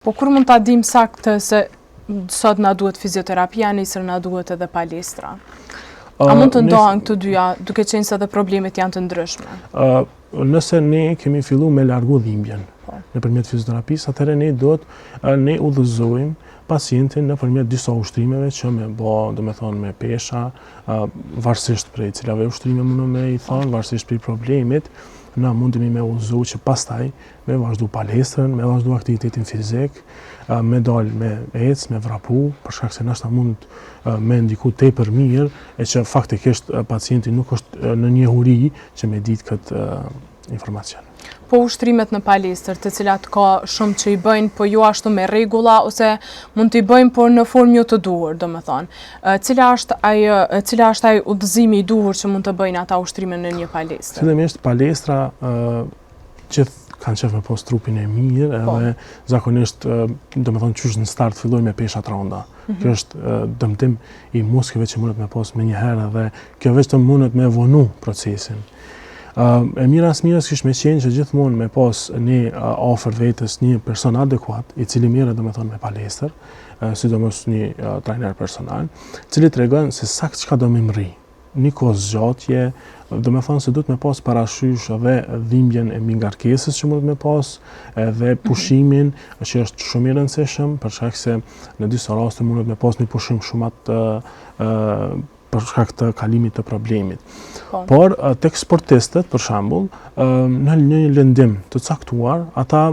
Po kur mund ta dim saktë se sot na duhet fizioterapia, nesër na duhet edhe palestra? A mund të ndohen këto dyja, duke qenë se edhe problemet janë të ndryshme? Nëse ne kemi fillu me largu dhimbjen nëpërmjet fizioterapisë, atëherë ne duhet ne udhëzojmë pacientin nëpërmjet disa ushtrimeve që me bë, domethënë me pesha, varësisht prej cilave ushtrime mundëm me i thonë, varësisht prej problemit, na mundemi me udhëzu që pastaj me vazhdu palestrën, me vazhdu aktivitetin fizik, me dal me ec, me vrapu, për shkak se nashta mund me ndiku tepër mirë e që faktikisht pacienti nuk është në njohuri që me ditë këtë informacion. Po ushtrimet në palestër, të cilat ka shumë që i bëjnë, po jo ashtu me rregulla, ose mund t'i bëjnë por në formë jo të duhur, domethënë. Cila është ai udhëzimi i duhur që mund të bëjnë ata ushtrime në një palestër? Fillimisht palestra gjithë kanë qef me pos trupin e mirë, edhe zakonisht, domethënë qysh në start filloj me pesha të rënda. Kjo është dëmtim i muskujve që mundet me pos me njëherë, dhe kjo vetëm mundet me vonu procesin. E mira as mirës kish me qenë që gjithmonë me pas një afër vetës një person adekuat, i cili merret domethënë me palestër, sidomos një trajner personal, i cili tregon se saktë çka do më mri. Një kohë zgjatje, domethënë se duhet me pas parasysh edhe dhimbjen e mingarkesës që mund me pas, edhe pushimin që është shumë i rëndësishëm, për shkak se në disa raste mund me pas një pushim shumë për shkak të kalimit të problemit. Por tek sportistët, për shembull, në një lëndim të caktuar, ata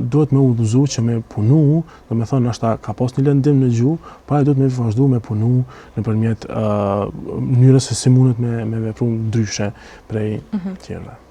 duhet me udhëzu që me punu, domethënë ashta ka pas një lëndim në gjuhë, pra duhet me vazhdu me punu nëpërmjet mënyrës se si mundet me vepru ndryshe prej tjerëve.